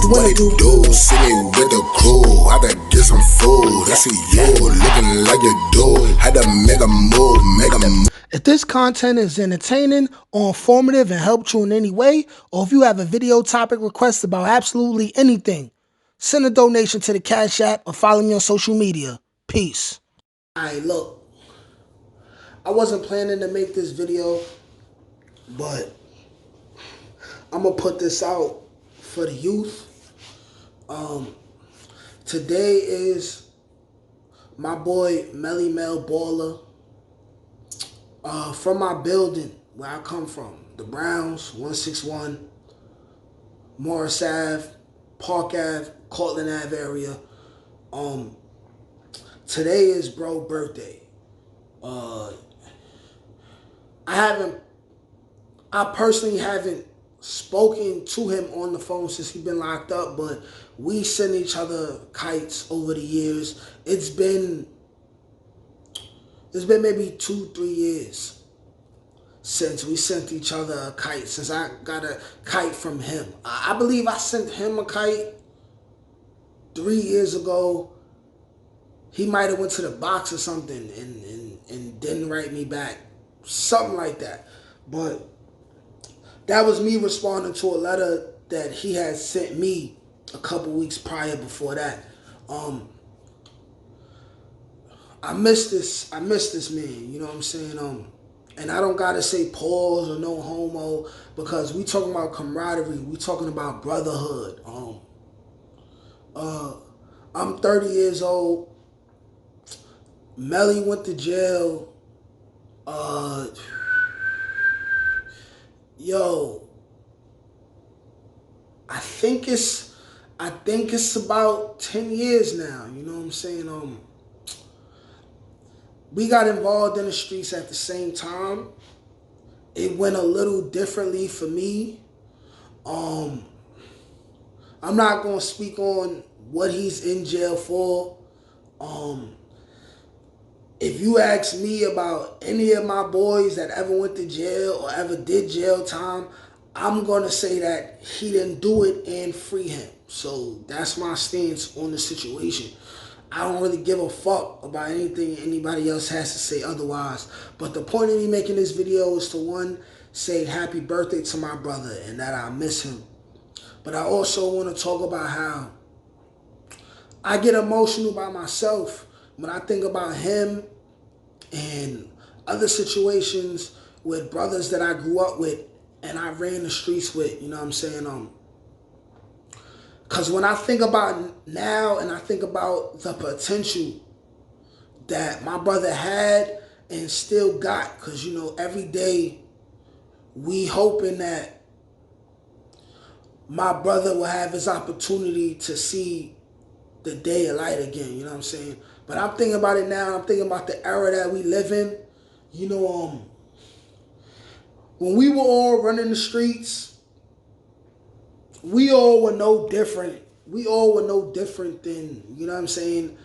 what it do? Sitting with the crew, had to get some food. I see you looking like you do. Had to make a move, make a move. If this content is entertaining or informative and helped you in any way, or if you have a video topic request about absolutely anything, send a donation to the Cash App or follow me on social media. Peace. Alright, look. I wasn't planning to make this video, but I'm gonna put this out for the youth. Today is my boy mellymelballa from my building where I come from, the Browns, 161 Morris Ave, Park Ave, Courtland Ave area. Today is bro birthday. I personally haven't spoken to him on the phone since he's been locked up, but we send each other kites over the years. It's been maybe 2-3 years since we sent each other a kite, since I got a kite from him. I believe I sent him a kite 3 years ago. He might have went to the box or something and didn't write me back. Something like that. But that was me responding to a letter that he had sent me a couple weeks prior before that. I miss this man, you know what I'm saying? And I don't gotta say pause or no homo, because we talking about camaraderie, we talking about brotherhood. I'm 30 years old. Melly went to jail. Yo, I think it's about 10 years now, you know what I'm saying? We got involved in the streets at the same time. It went a little differently for me. I'm not gonna speak on what he's in jail for. If you ask me about any of my boys that ever went to jail or ever did jail time, I'm going to say that he didn't do it and free him. So that's my stance on the situation. I don't really give a fuck about anything anybody else has to say otherwise. But the point of me making this video is to, one, say happy birthday to my brother and that I miss him. But I also want to talk about how I get emotional by myself when I think about him and other situations with brothers that I grew up with and I ran the streets with, you know what I'm saying? Because when I think about now and I think about the potential that my brother had and still got, because, you know, every day we hoping that my brother will have his opportunity to see the day of light again, you know what I'm saying? But I'm thinking about it now. I'm thinking about the era that we live in. You know, when we were all running the streets, we all were no different. We all were no different than, you know what I'm saying,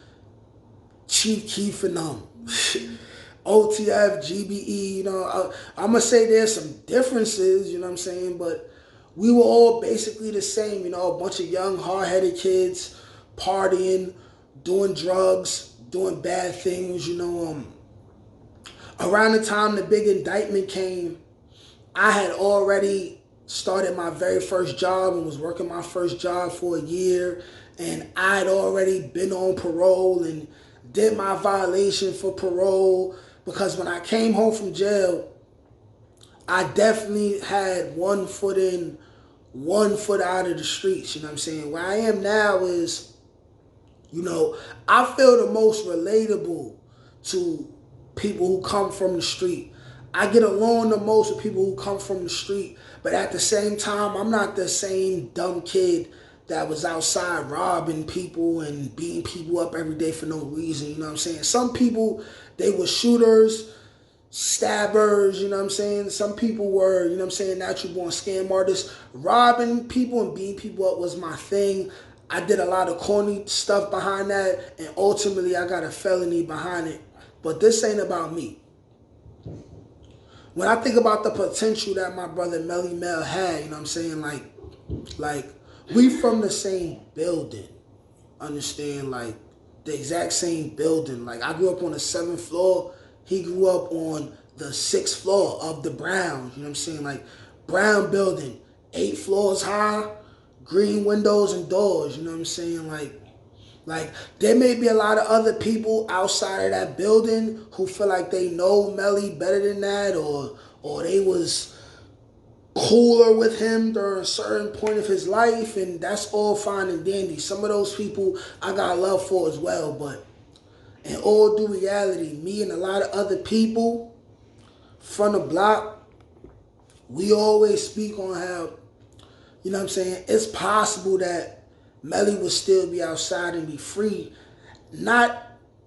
Chief Keef and OTF, GBE, you know. I'm going to say there's some differences, you know what I'm saying, but we were all basically the same, you know, a bunch of young, hard-headed kids partying, doing drugs, doing bad things, you know. Around the time the big indictment came, I had already started my very first job and was working my first job for a year, and I had already been on parole and did my violation for parole, because when I came home from jail, I definitely had 1 foot in, 1 foot out of the streets, you know what I'm saying? Where I am now is, you know, I feel the most relatable to people who come from the street. I get along the most with people who come from the street, but at the same time, I'm not the same dumb kid that was outside robbing people and beating people up every day for no reason, you know what I'm saying? Some people, they were shooters, stabbers, you know what I'm saying? Some people were, you know what I'm saying, natural born scam artists. Robbing people and beating people up was my thing. I did a lot of corny stuff behind that, and ultimately I got a felony behind it. But this ain't about me. When I think about the potential that my brother Melly Mel had, you know what I'm saying, like We from the same building. Understand? Like, the exact same building. Like, I grew up on the 7th floor. He grew up on the 6th floor of the Browns. You know what I'm saying? Like, Brown building, 8 floors high, green windows and doors. You know what I'm saying? Like, there may be a lot of other people outside of that building who feel like they know Melly better than that, or they was cooler with him during a certain point of his life, and that's all fine and dandy. Some of those people I got love for as well, but in all due reality, me and a lot of other people from the block, we always speak on how, you know what I'm saying, it's possible that Melly would still be outside and be free. Not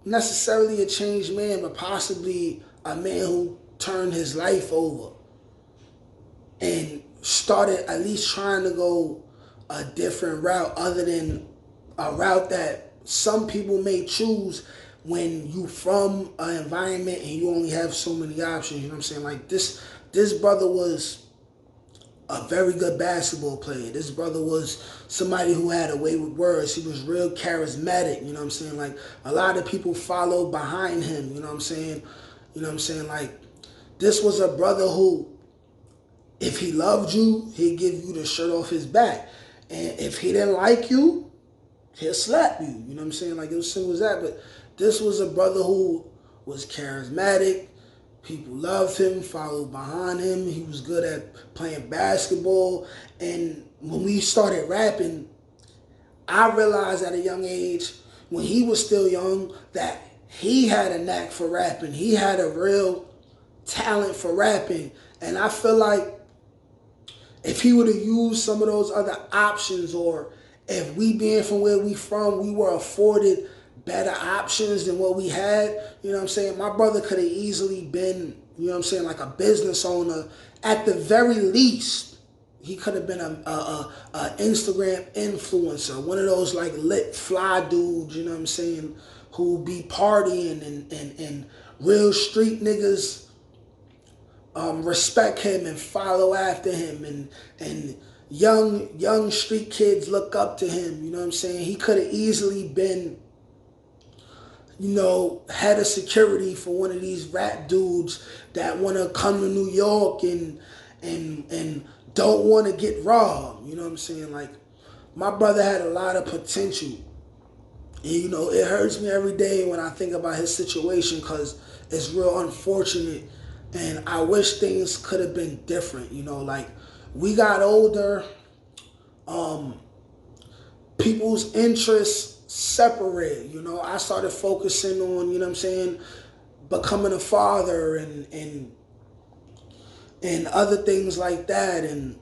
necessarily a changed man, but possibly a man who turned his life over and started at least trying to go a different route other than a route that some people may choose when you from an environment and you only have so many options. You know what I'm saying? Like, this brother was a very good basketball player. This brother was somebody who had a way with words. He was real charismatic, you know what I'm saying? Like, a lot of people followed behind him, you know what I'm saying? You know what I'm saying? Like, this was a brother who, if he loved you, he'd give you the shirt off his back. And if he didn't like you, he'll slap you. You know what I'm saying? Like, it was simple as that. But this was a brother who was charismatic. People loved him, followed behind him. He was good at playing basketball. And when we started rapping, I realized at a young age, when he was still young, that he had a knack for rapping. He had a real talent for rapping. And I feel like if he would have used some of those other options, or if we being from where we from, we were afforded better options than what we had, you know what I'm saying? My brother could have easily been, you know what I'm saying, like a business owner. At the very least, he could have been a Instagram influencer, one of those like lit fly dudes, you know what I'm saying, who be partying and real street niggas respect him and follow after him, and young street kids look up to him, you know what I'm saying? He could have easily been, you know, head of security for one of these rap dudes that want to come to New York and don't want to get robbed. You know what I'm saying? Like, my brother had a lot of potential. And, you know, it hurts me every day when I think about his situation because it's real unfortunate. And I wish things could have been different. You know, like, we got older. People's interests separate. You know, I started focusing on, you know what I'm saying, becoming a father and other things like that. And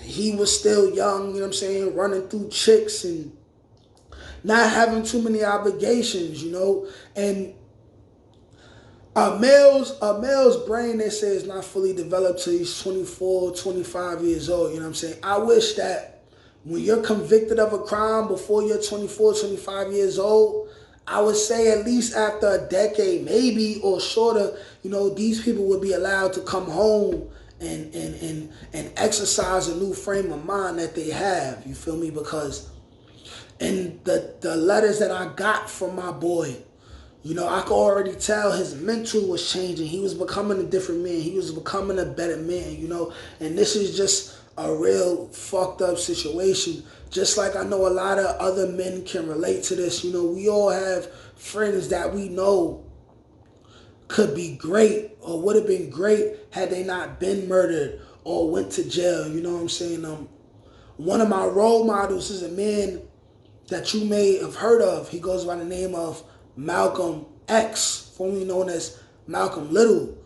he was still young, you know what I'm saying, running through chicks and not having too many obligations, you know. And a male's brain, they say, is not fully developed till he's 24, 25 years old, you know what I'm saying. I wish that when you're convicted of a crime before you're 24, 25 years old, I would say at least after a decade, maybe, or shorter, you know, these people would be allowed to come home and exercise a new frame of mind that they have. You feel me? Because in the letters that I got from my boy, you know, I could already tell his mental was changing. He was becoming a different man. He was becoming a better man, you know. And this is just a real fucked up situation. Just like I know a lot of other men can relate to this. You know, we all have friends that we know could be great or would have been great had they not been murdered or went to jail. You know what I'm saying? One of my role models is a man that you may have heard of. He goes by the name of Malcolm X, formerly known as Malcolm Little,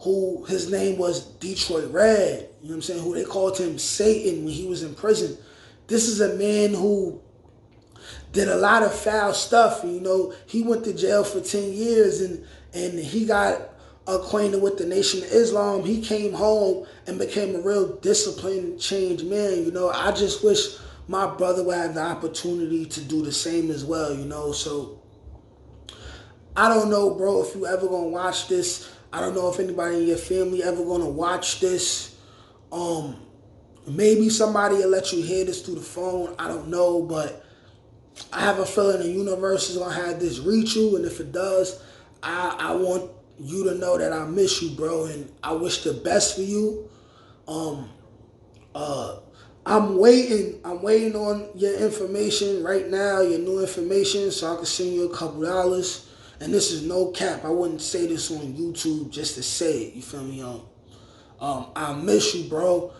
who his name was Detroit Red, you know what I'm saying, who they called him Satan when he was in prison. This is a man who did a lot of foul stuff. You know, he went to jail for 10 years and he got acquainted with the Nation of Islam. He came home and became a real disciplined, changed man. You know, I just wish my brother would have the opportunity to do the same as well, you know. So I don't know, bro, if you ever gonna watch this. I don't know if anybody in your family ever gonna watch this. Maybe somebody will let you hear this through the phone. I don't know, but I have a feeling the universe is gonna have this reach you, and if it does, I want you to know that I miss you, bro, and I wish the best for you. Um, uh, I'm waiting. I'm waiting on your information right now, your new information, so I can send you a couple dollars. And this is no cap. I wouldn't say this on YouTube just to say it. You feel me? I miss you, bro.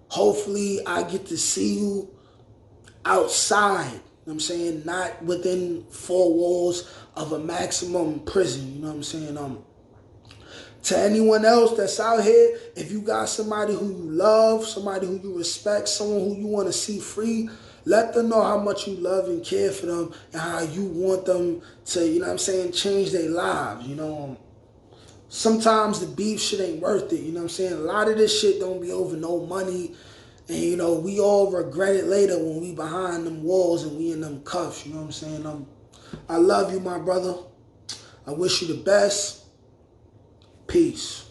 Hopefully, I get to see you outside. You know what I'm saying? Not within four walls of a maximum prison. You know what I'm saying? To anyone else that's out here, if you got somebody who you love, somebody who you respect, someone who you want to see free, let them know how much you love and care for them and how you want them to, you know what I'm saying, change their lives. Sometimes the beef shit ain't worth it. You know what I'm saying? A lot of this shit don't be over no money. And, we all regret it later when we behind them walls and we in them cuffs. You know what I'm saying? I love you, my brother. I wish you the best. Peace.